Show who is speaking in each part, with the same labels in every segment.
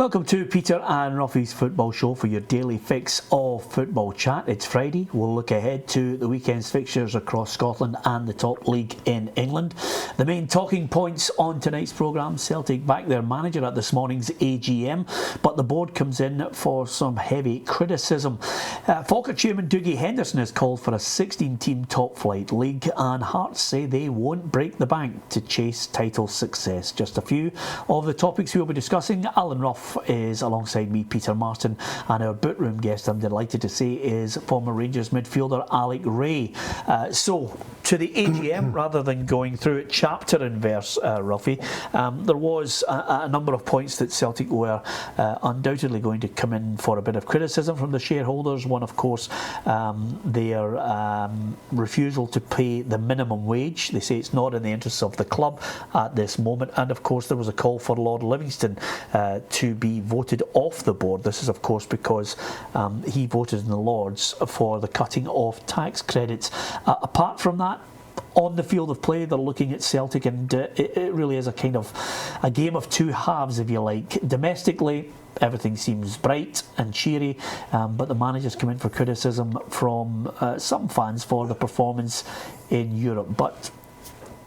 Speaker 1: Welcome to Peter and Ruffy's Football Show for your daily fix of football chat. It's Friday. We'll look ahead to the weekend's fixtures across Scotland and the top league in England. The main talking points on tonight's programme: Celtic back their manager at this morning's AGM, but the board comes in for some heavy criticism. Falkirk chairman Dougie Henderson has called for a 16-team top-flight league, and Hearts say they won't break the bank to chase title success. Just a few of the topics we'll be discussing. Alan Ruff is alongside me, Peter Martin, and our boot-room guest, I'm delighted to say, is former Rangers midfielder Alex Rae. So, to the AGM, rather than going through it chapter and verse, Ruffy, there was a number of points that Celtic were undoubtedly going to come in for a bit of criticism from the shareholders. One, of course, their refusal to pay the minimum wage. They say it's not in the interests of the club at this moment, and of course there was a call for Lord Livingston to be voted off the board. This is of course because he voted in the Lords for the cutting of tax credits. Apart from that, on the field of play, they're looking at Celtic, and it really is a kind of a game of two halves, if you like. Domestically, everything seems bright and cheery, but the managers come in for criticism from some fans for the performance in Europe. But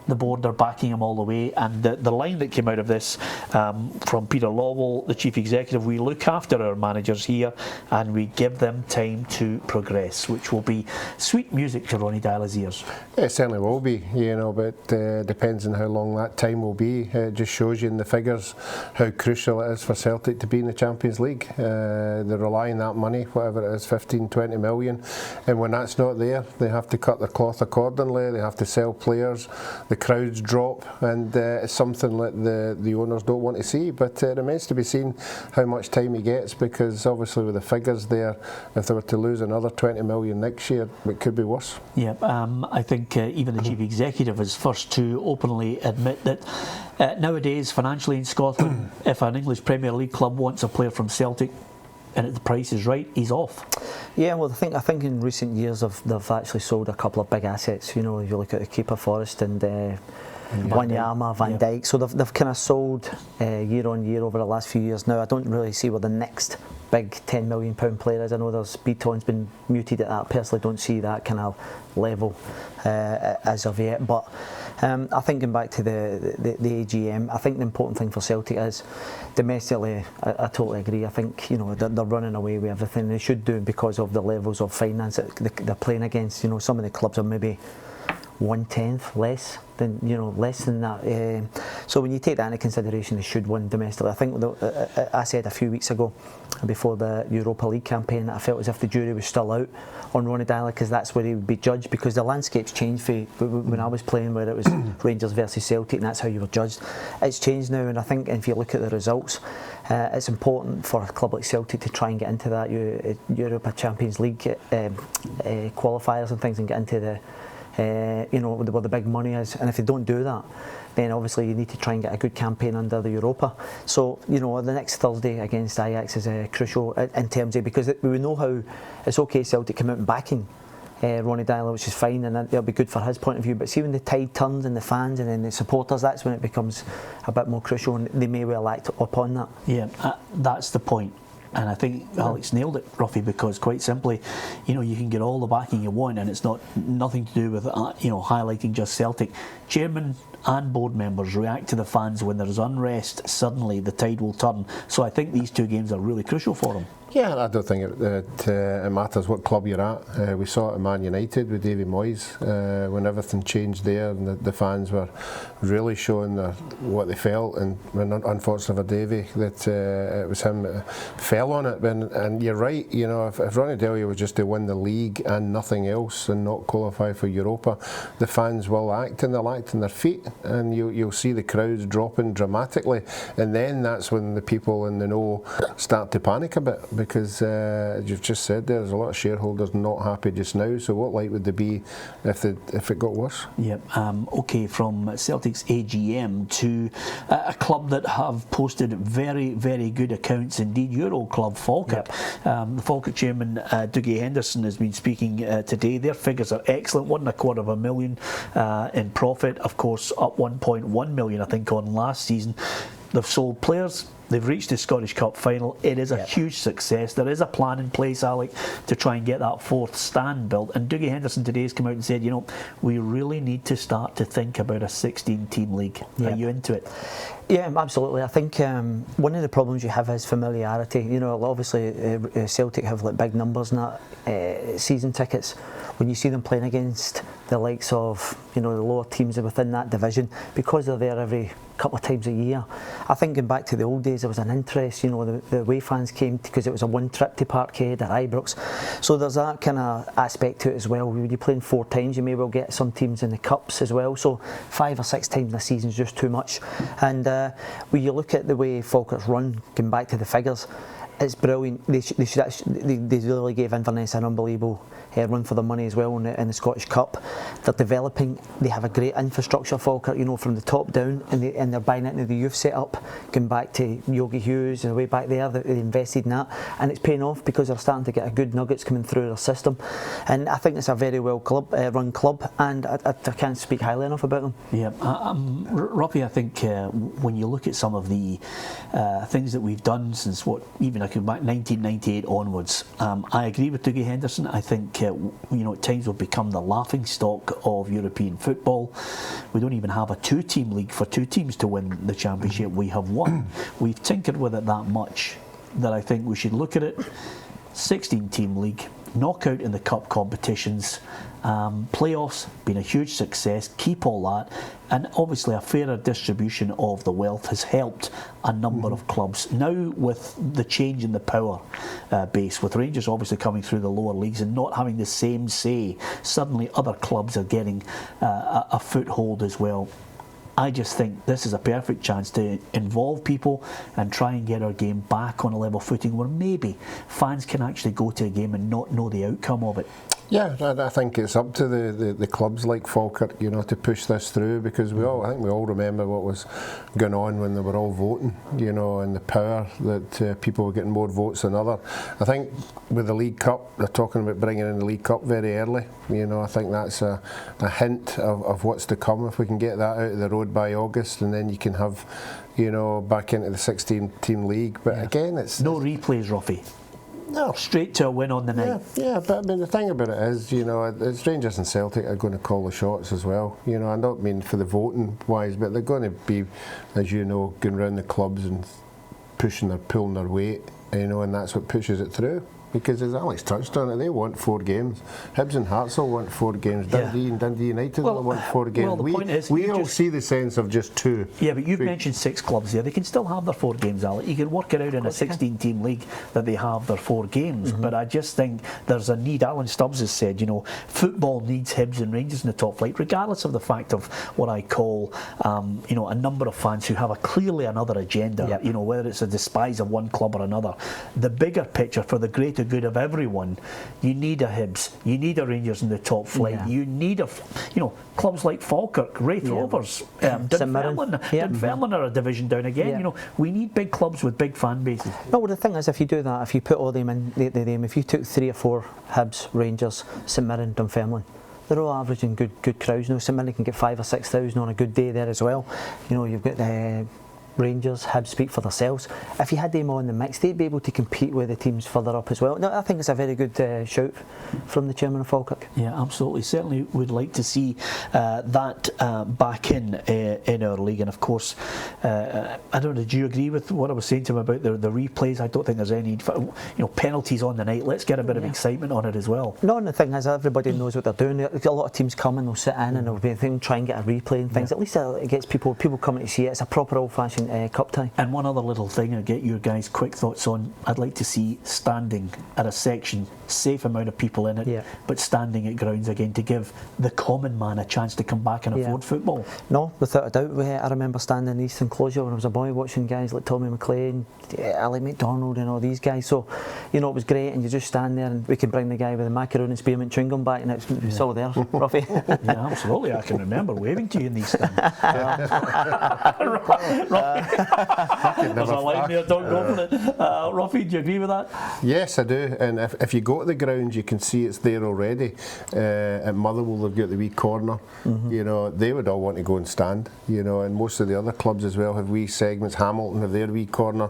Speaker 1: the board are backing him all the way, and the line that came out of this from Peter Lawwell, the chief executive: we look after our managers here and we give them time to progress, which will be sweet music to Ronnie Dyler's ears.
Speaker 2: It certainly will be, but depends on how long that time will be. It just shows you in the figures how crucial it is for Celtic to be in the Champions League. They're relying that money, whatever it is, 15-20 million, and when that's not there, they have to cut their cloth accordingly. They have to sell players. The crowds drop, and it's something that the owners don't want to see, but it remains to be seen how much time he gets, because obviously with the figures there, if they were to lose another 20 million next year, it could be worse. Yeah,
Speaker 1: I think even the chief executive is first to openly admit that nowadays financially in Scotland, if an English Premier League club wants a player from Celtic and if the price is right, he's off.
Speaker 3: Yeah, well, I think in recent years they've actually sold a couple of big assets. If you look at the keeper, Forrest, and Wanyama, Van Dijk. So they've kind of sold year on year over the last few years. Now I don't really see where the next big £10 million player is. I know there's Beaton's been muted at that. Personally, don't see that kind of level as of yet. But I think going back to the AGM, I think the important thing for Celtic is domestically. I totally agree. I think they're running away with everything they should do because of the levels of finance that they're playing against. Some of the clubs are maybe 1/10 less than that. So when you take that into consideration, they should win domestically. I think I said a few weeks ago, before the Europa League campaign, that I felt as if the jury was still out on Ronnie Dyler, because that's where he would be judged, because the landscape's changed when I was playing, where it was Rangers versus Celtic, and that's how you were judged. It's changed now, and I think if you look at the results, it's important for a club like Celtic to try and get into that Europa Champions League qualifiers and things, and get into the where the big money is. And if they don't do that, then obviously you need to try and get a good campaign under the Europa. So the next Thursday against Ajax is crucial in terms of, because we know how it's okay Celtic come out and backing Ronnie Dyler, which is fine, and it'll be good for his point of view. But see, when the tide turns and the fans and then the supporters, that's when it becomes a bit more crucial, and they may well act upon that.
Speaker 1: Yeah, that's the point. And I think Alex nailed it, Ruffy, because quite simply, you can get all the backing you want, and it's nothing to do with highlighting just Celtic. Chairman and board members react to the fans when there's unrest. Suddenly, the tide will turn. So I think these two games are really crucial for them.
Speaker 2: Yeah, I don't think it matters what club you're at. We saw it at Man United with Davy Moyes when everything changed there, and the fans were really showing what they felt. And when, unfortunately for Davy, that it was him that fell on it. And you're right, if Ronnie Dyler was just to win the league and nothing else and not qualify for Europa, the fans will act, and they'll act on their feet, and you'll see the crowds dropping dramatically. And then that's when the people in the know start to panic a bit, because as you've just said, there's a lot of shareholders not happy just now. So what light would they be if it got worse?
Speaker 1: Yep. Okay, from Celtic's AGM to a club that have posted very, very good accounts indeed, your old club Falkirk. Yep. The Falkirk chairman Dougie Henderson has been speaking today. Their figures are excellent. 1.25 million in profit, of course, up 1.1 million I think on last season. They've sold players, They've reached the Scottish Cup final. It is a huge success. There is a plan in place, Alec, to try and get that fourth stand built. And Dougie Henderson today has come out and said, we really need to start to think about a 16-team league. Are you into it?
Speaker 3: Yeah, absolutely. I think one of the problems you have is familiarity. Obviously Celtic have big numbers in that season tickets. When you see them playing against the likes of the lower teams within that division, because they're there every couple of times a year, I think going back to the old days there was an interest. The away fans came because it was a one trip to Parkhead or Ibrox, so there's that kind of aspect to it as well. When you're playing 4 times, you may well get some teams in the cups as well, so 5 or 6 times in a season is just too much. And when you look at the way Falkirk's run, going back to the figures, it's brilliant. They really gave Inverness an unbelievable run for the money as well in the Scottish Cup. They're developing. They have a great infrastructure, Falkirk, from the top down, and they're buying into the youth setup. Going back to Yogi Hughes and way back there, they invested in that, and it's paying off because they're starting to get a good nuggets coming through their system. And I think it's a very well run club, and I can't speak highly enough about them.
Speaker 1: Yeah, Robbie, I think when you look at some of the things that we've done since even I can back 1998 onwards, I agree with Dougie Henderson. I think at times we've become the laughing stock of European football. We don't even have a 2-team league for 2 teams to win the championship. We have one. We've tinkered with it that much that I think we should look at it. 16-team league, knockout in the cup competitions, playoffs been a huge success. Keep all that, and obviously a fairer distribution of the wealth has helped a number of clubs. Now with the change in the power base, with Rangers obviously coming through the lower leagues and not having the same say, suddenly other clubs are getting a foothold as well. I just think this is a perfect chance to involve people and try and get our game back on a level footing where maybe fans can actually go to a game and not know the outcome of it.
Speaker 2: Yeah, I think it's up to the clubs like Falkirk, to push this through, because I think we all remember what was going on when they were all voting, and the power that people were getting more votes than others. I think with the League Cup, they're talking about bringing in the League Cup very early. I think that's a hint of what's to come. If we can get that out of the road by August, and then you can have, back into the 16-team league. But again, it's
Speaker 1: no replays, Ruffy.
Speaker 2: No.
Speaker 1: Straight to a win on the night.
Speaker 2: Yeah, but I mean, the thing about it is, it's Rangers and Celtic are going to call the shots as well. I don't mean for the voting wise, but they're going to be, as going around the clubs and pulling their weight, and that's what pushes it through. Because as Alex touched on it, they want 4 games. Hibs and Hearts will want 4 games. Dundee and Dundee United will want 4 games.
Speaker 1: Well, the point is,
Speaker 2: we all see the sense of just 2.
Speaker 1: Yeah, but you've mentioned 6 clubs there. They can still have their 4 games, Alec. You can work it out in a 16-team league that they have their 4 games. But I just think there's a need. Alan Stubbs has said, football needs Hibs and Rangers in the top flight, regardless of the fact of what I call, a number of fans who have clearly another agenda.
Speaker 3: Yep.
Speaker 1: Whether it's a despise of one club or another. The bigger picture for the greater good of everyone, you need a Hibs, you need a Rangers in the top flight, you need clubs like Falkirk, Wraith Rovers, Dunfermline are a division down again. We need big clubs with big fan bases.
Speaker 3: No, well, the thing is, if you do that, if you put all them in if you took 3 or 4 Hibs, Rangers, St Mirren, Dunfermline, they're all averaging good crowds. St Mirren can get 5,000 or 6,000 on a good day there as well. You've got the Rangers, Hibs speak for themselves. If you had them on the mix, they'd be able to compete with the teams further up as well. No, I think it's a very good shout from the chairman of Falkirk.
Speaker 1: Yeah, absolutely. Certainly would like to see that back in our league. And of course, I don't know, do you agree with what I was saying to him about the replays? I don't think there's any need for, penalties on the night. Let's get a bit of excitement on it as well.
Speaker 3: No, and the thing is, everybody knows what they're doing. A lot of teams come and they'll sit in and they'll try and get a replay and things. At least it gets people coming to see it. It's a proper old-fashioned cup tie.
Speaker 1: And one other little thing, I'll get your guys' quick thoughts on. I'd like to see standing at a section, safe amount of people in it, but standing at grounds again to give the common man a chance to come back and afford football.
Speaker 3: No, without a doubt. I remember standing in the East Enclosure when I was a boy watching guys like Tommy McLean, Ali McDonald and all these guys. So, it was great, and you just stand there and we can bring the guy with the macaroon and spearmint chewing gum back and it's all there, Ruffy.
Speaker 1: Yeah, absolutely. I can remember waving to you in these things. There's a line there, don't go for it. Ruffy, do you agree with that?
Speaker 2: Yes, I do. And if you go to the ground, you can see it's there already. At Motherwell, they've got the wee corner. You know, they would all want to go and stand. You know, and most of the other clubs as well have wee segments. Hamilton have their wee corner,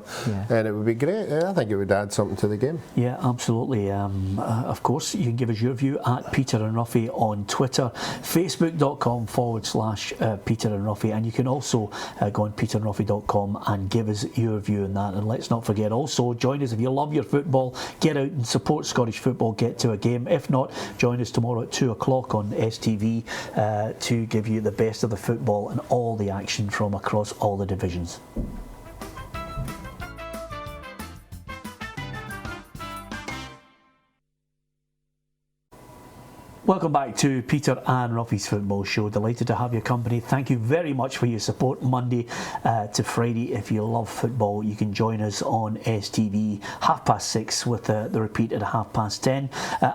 Speaker 2: and it would be great. I think it would add something to the game.
Speaker 1: Yeah, absolutely. Of course, you can give us your view at Peter and Ruffy on Twitter, facebook.com/Peter and Ruffy, and you can also go on peterandruffy.com and give us your view on that. And let's not forget, also join us if you love your football. Get out and support Scottish football. Get to a game. If not, join us tomorrow at 2 o'clock on STV to give you the best of the football and all the action from across all the divisions. Welcome back to Peter and Ruffy's Football Show. Delighted to have your company. Thank you very much for your support. Monday to Friday, if you love football, you can join us on STV 6:30 with the repeat at 10:30.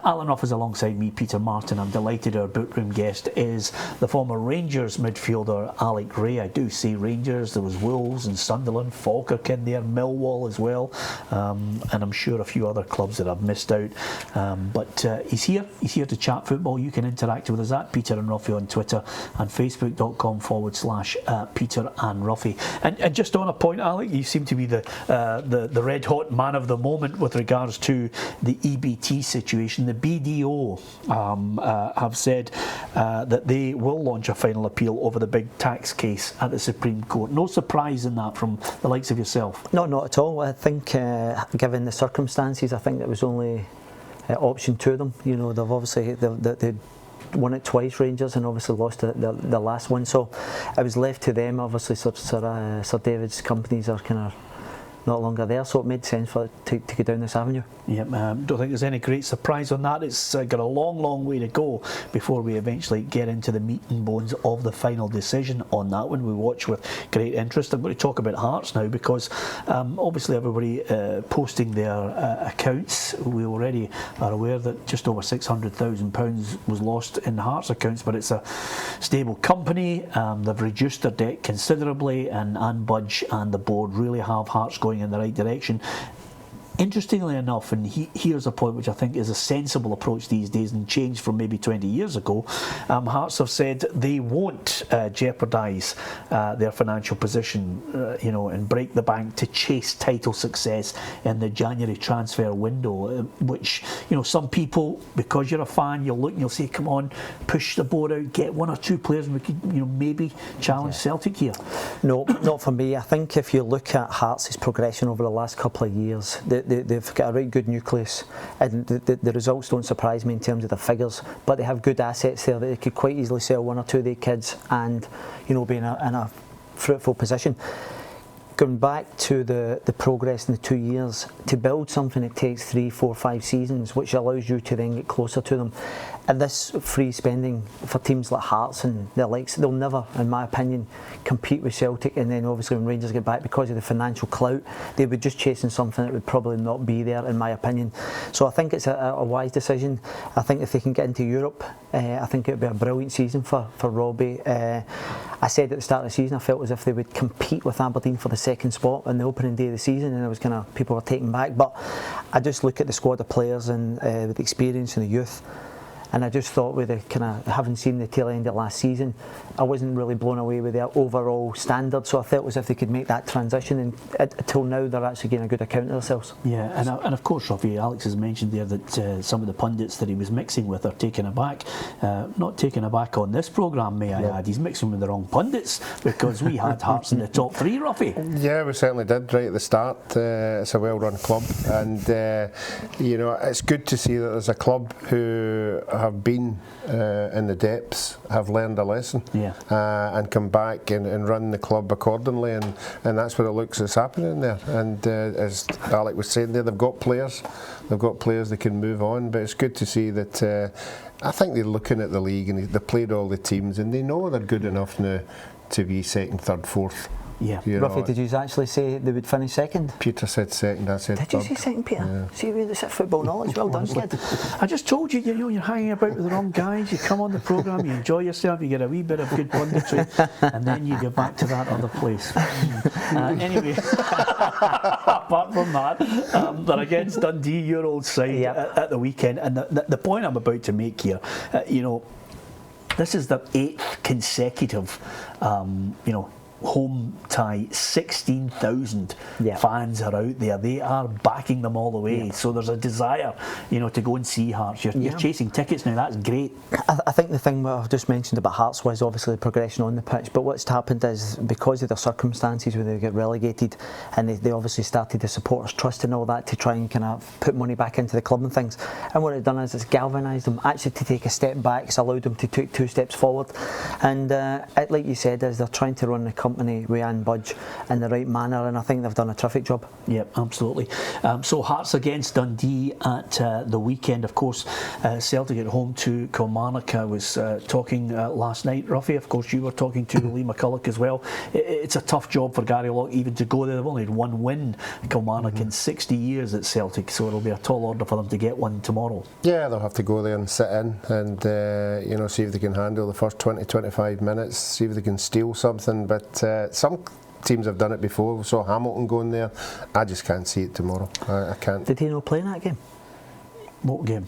Speaker 1: Alan Ruff is alongside me, Peter Martin. I'm delighted our bookroom guest is the former Rangers midfielder Alex Rae. I do say Rangers, there was Wolves and Sunderland, Falkirk in there, Millwall as well, and I'm sure a few other clubs that I've missed out. But he's here to chat football. You can interact with us at Peter and Ruffy on Twitter and facebook.com/Peter and Ruffy. And just on a point, Alec, you seem to be the red hot man of the moment with regards to the EBT situation. The BDO have said that they will launch a final appeal over the big tax case at the Supreme Court. No surprise in that from the likes of yourself?
Speaker 3: No, not at all. I think given the circumstances, I think that was only option to them. You know, they've obviously they won it twice, Rangers, and obviously lost the last one. So it was left to them. Obviously, Sir David's companies are kind of not longer there, so it made sense for it to go down this avenue.
Speaker 1: Yeah, don't think there's any great surprise on that. It's got a long way to go before we eventually get into the meat and bones of the final decision on that one. We watch with great interest. I'm going to talk about Hearts now because obviously everybody posting their accounts. We already are aware that just over £600,000 was lost in Hearts accounts, but it's a stable company. They've reduced their debt considerably, and Anne Budge and the board really have Hearts going in the right direction. Interestingly enough, and here's a point which I think is a sensible approach these days and changed from maybe 20 years ago, Hearts have said they won't jeopardise their financial position and break the bank to chase title success in the January transfer window, which, some people, because you're a fan, you'll look and you'll say, come on, push the board out, get one or two players and we could maybe challenge Celtic here.
Speaker 3: No, not for me. I think if you look at Hearts' progression over the last couple of years, they've got a right good nucleus, and the results don't surprise me in terms of the figures, but they have good assets there that they could quite easily sell one or two of their kids and be in a fruitful position. Going back to the progress in the 2 years, to build something it takes 3, 4, 5 seasons, which allows you to then get closer to them. And this free spending for teams like Hearts and the likes, they'll never, in my opinion, compete with Celtic. And then obviously when Rangers get back, because of the financial clout, they would just chasing something that would probably not be there, in my opinion. So I think it's a wise decision. I think if they can get into Europe, I think it would be a brilliant season for Robbie. I said at the start of the season, I felt as if they would compete with Aberdeen for the second spot on the opening day of the season, and I was people were taken back. But I just look at the squad of players and with the experience and the youth, and I just thought with the having seen the tail end of last season, I wasn't really blown away with their overall standard, so I felt as if they could make that transition, and until now they're actually getting a good account of themselves. Yeah,
Speaker 1: and of course, Ruffy, Alex has mentioned there that some of the pundits that he was mixing with are taken aback. Not taken aback on this programme, may I add. He's mixing with the wrong pundits, because we had Hearts in the top 3, Ruffy.
Speaker 2: Yeah, we certainly did right at the start. It's a well-run club, and it's good to see that there's a club who have been in the depths, have learned a lesson, and come back and run the club accordingly, and that's what it looks is happening there. And as Alec was saying there, they've got players that can move on, but it's good to see that. I think they're looking at the league and they've played all the teams and they know they're good enough now to be second, third, fourth
Speaker 1: Yeah.
Speaker 3: Ruffy, did you actually say they would finish second?
Speaker 2: Peter said second, I said
Speaker 3: Did
Speaker 2: third.
Speaker 3: you say second, Peter?
Speaker 2: Yeah.
Speaker 3: See, really, that's football knowledge. Well done, kid.
Speaker 1: I just told you, you're hanging about with the wrong guys. You come on the programme, you enjoy yourself, you get a wee bit of good punditry, and then you get back to that other place. Anyway, apart from that, they're against Dundee, your old side, at the weekend. And the point I'm about to make here, this is the 8th consecutive, home tie. 16,000 fans are out there. They are backing them all the way. So there's a desire, to go and see Hearts. You're chasing tickets now. That's great.
Speaker 3: I think the thing I've just mentioned about Hearts was obviously the progression on the pitch, but what's happened is because of the circumstances where they get relegated, and they obviously started the supporters' trust and all that to try and kind of put money back into the club and things. And what it's done is it's galvanised them actually to take a step back. It's allowed them to take 2 steps forward. And like you said, is they're trying to run the company with Anne Budge in the right manner, and I think they've done a terrific job.
Speaker 1: Yep, absolutely. So Hearts against Dundee at the weekend. Of course, Celtic at home to Kilmarnock. I was talking last night, Ruffy. Of course, you were talking to Lee McCulloch as well. It's a tough job for Gary Locke even to go there. They've only had 1 win, Kilmarnock, in 60 years at Celtic, so it'll be a tall order for them to get one tomorrow. Yeah,
Speaker 2: they'll have to go there and sit in and see if they can handle the first 20-25 minutes, see if they can steal something. But some teams have done it before. We saw Hamilton going there. I just can't see it tomorrow. I can't.
Speaker 3: Did he not play in that game?
Speaker 1: What game?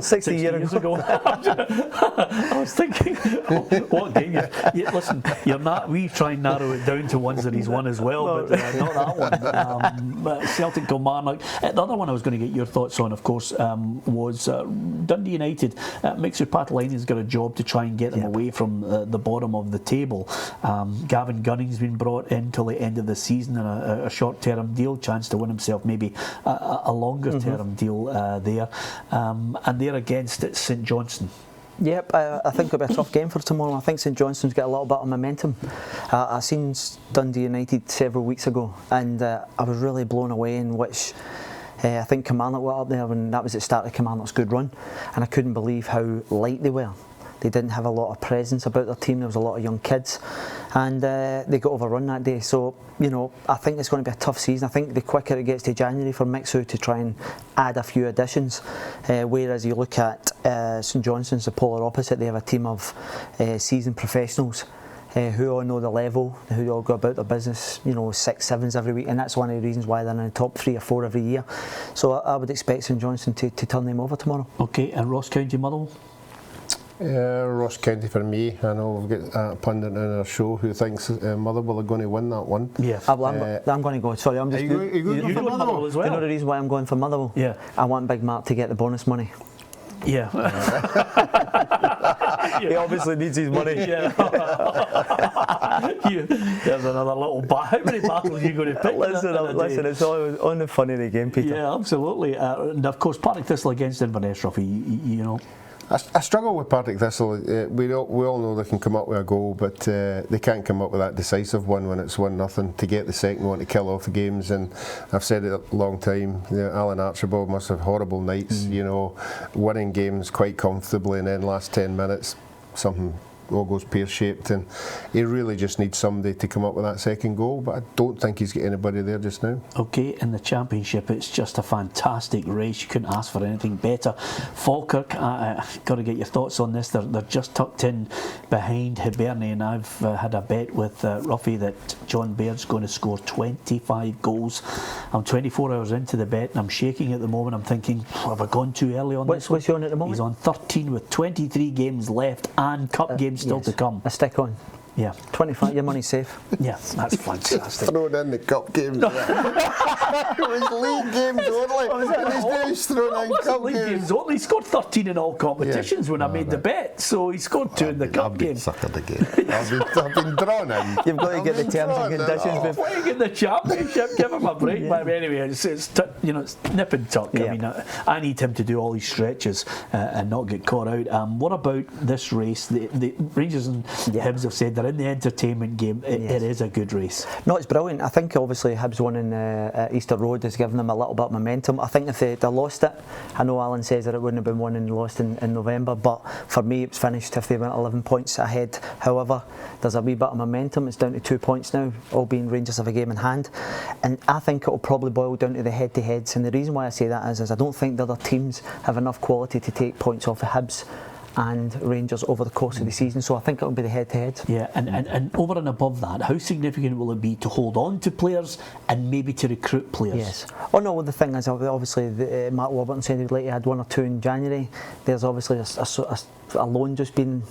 Speaker 3: 60 years ago.
Speaker 1: I was thinking, what game? Listen, we try and narrow it down to ones that he's won as well, but not that one. Celtic Kilmarnock. The other one I was going to get your thoughts on, of course, was Dundee United. Mixer Patalainen's got a job to try and get them away from the bottom of the table. Gavin Gunning's been brought in till the end of the season in a short-term deal, chance to win himself maybe a longer-term deal there. And they're against St Johnstone.
Speaker 3: Yep, I think it'll be a tough game for tomorrow. I think St Johnstone's got a little bit of momentum. I seen Dundee United several weeks ago, and I was really blown away in which I think Kilmarnock were up there, and that was the start of Kilmarnock's good run, and I couldn't believe how light they were. They didn't have a lot of presence about their team. There was a lot of young kids, and they got overrun that day. So, I think it's going to be a tough season. I think the quicker it gets to January for Mixu to try and add a few additions, whereas you look at St Johnstone's the polar opposite. They have a team of seasoned professionals who all know the level, who all go about their business, 6, 7s every week, and that's one of the reasons why they're in the top 3 or 4 every year. So I would expect St Johnstone to turn them over tomorrow.
Speaker 1: Okay, and Ross County Motherwell?
Speaker 2: Ross County for me. I know we've got a pundit on our show who thinks Motherwell are going to win that one.
Speaker 1: Yeah,
Speaker 3: I'm going to go. Sorry, I'm just.
Speaker 2: Are you going for Motherwell
Speaker 1: as well?
Speaker 3: You know the reason why I'm going for Motherwell?
Speaker 1: Yeah.
Speaker 3: I want Big Mark to get the bonus money.
Speaker 1: Yeah.
Speaker 3: He obviously needs his money.
Speaker 1: Yeah. There's another little how many battles are you going to pick?
Speaker 3: Listen, it's all on the fun of the game, Peter.
Speaker 1: Yeah, absolutely. And of course, Partick Thistle against Inverness, Ruffy,
Speaker 2: I struggle with Partick Thistle. We all know they can come up with a goal, but they can't come up with that decisive one when it's 1-0 to get the second one to kill off the games. And I've said it a long time. Alan Archibald must have horrible nights. Winning games quite comfortably, and then last 10 minutes something all goes pear-shaped, and he really just needs somebody to come up with that second goal, but I don't think he's got anybody there just now. Okay, in the Championship it's just a fantastic race. You couldn't ask for anything better. Falkirk, got to get your thoughts on this. They're just tucked in behind Hibernian, and I've had a bet with Ruffy that John Baird's going to score 25 goals. I'm 24 hours into the bet and I'm shaking at the moment. I'm thinking, have I gone too early on this?
Speaker 3: What's he on at the moment?
Speaker 1: He's on 13 with 23 games left and cup games still to come.
Speaker 3: A stick on.
Speaker 1: Yeah.
Speaker 3: 25, your money's safe.
Speaker 1: Yeah, that's fantastic.
Speaker 2: Thrown in the cup games. It was league games only. He's thrown in cup games
Speaker 1: only. He scored 13 in all competitions when I made the bet, so he scored 2 in the cup games.
Speaker 2: I've been drawn in.
Speaker 3: You've got to get the terms and conditions.
Speaker 1: Playing in the Championship, give him a break. But anyway, it's nip and tuck. I mean, I need him to do all these stretches and not get caught out. What about this race? The Rangers and Hibs have said they're in the entertainment game, it is a good race.
Speaker 3: No, it's brilliant. I think obviously Hibs winning at Easter Road has given them a little bit of momentum. I think if they lost it, I know Alan says that it wouldn't have been won and lost in November, but for me it's finished if they went 11 points ahead. However, there's a wee bit of momentum. It's down to 2 points now, all being Rangers have a game in hand, and I think it'll probably boil down to the head-to-heads. And the reason why I say that is I don't think the other teams have enough quality to take points off the Hibs and Rangers over the course of the season, so I think it'll be the head-to-head.
Speaker 1: Yeah, and over and above that, how significant will it be to hold on to players and maybe to recruit players?
Speaker 3: Yes. Oh no, well, the thing is, obviously, Matt Warburton said he'd like to add 1 or 2 in January. There's obviously a loan just been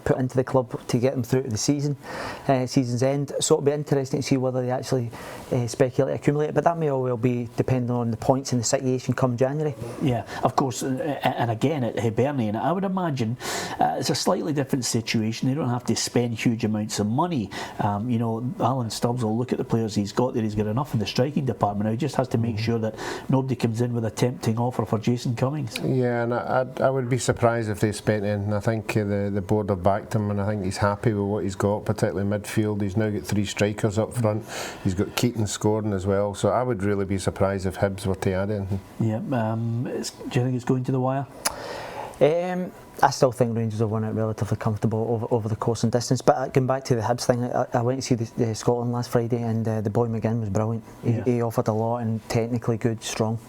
Speaker 3: put into the club to get them through to the season's end. So it'll be interesting to see whether they actually speculate accumulate, but that may well be depending on the points and the situation come January.
Speaker 1: Yeah, of course, and again at Hibernian, I would imagine it's a slightly different situation. They don't have to spend huge amounts of money. Alan Stubbs will look at the players he's got there. He's got enough in the striking department now. He just has to make sure that nobody comes in with a tempting offer for Jason Cummings.
Speaker 2: Yeah, and I would be surprised if they spent in. I think the board have backed him, and I think he's happy with what he's got, particularly midfield. He's now got 3 strikers up front. He's got Keaton scoring as well, so I would really be surprised if Hibs were to add in.
Speaker 1: Yeah, do you think it's going to the wire?
Speaker 3: I still think Rangers have won it relatively comfortable over the course and distance. But going back to the Hibs thing, I went to see the Scotland last Friday, and the boy McGinn was brilliant. He offered a lot and technically good, strong.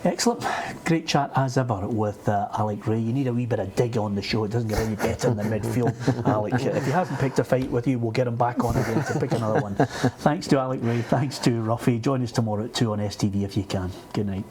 Speaker 1: Excellent. Great chat as ever with Alex Rae. You need a wee bit of dig on the show. It doesn't get any better in the midfield, Alex. If he hasn't picked a fight with you, we'll get him back on again to pick another one. Thanks to Alex Rae. Thanks to Ruffy. Join us tomorrow at 2 on STV if you can. Good night.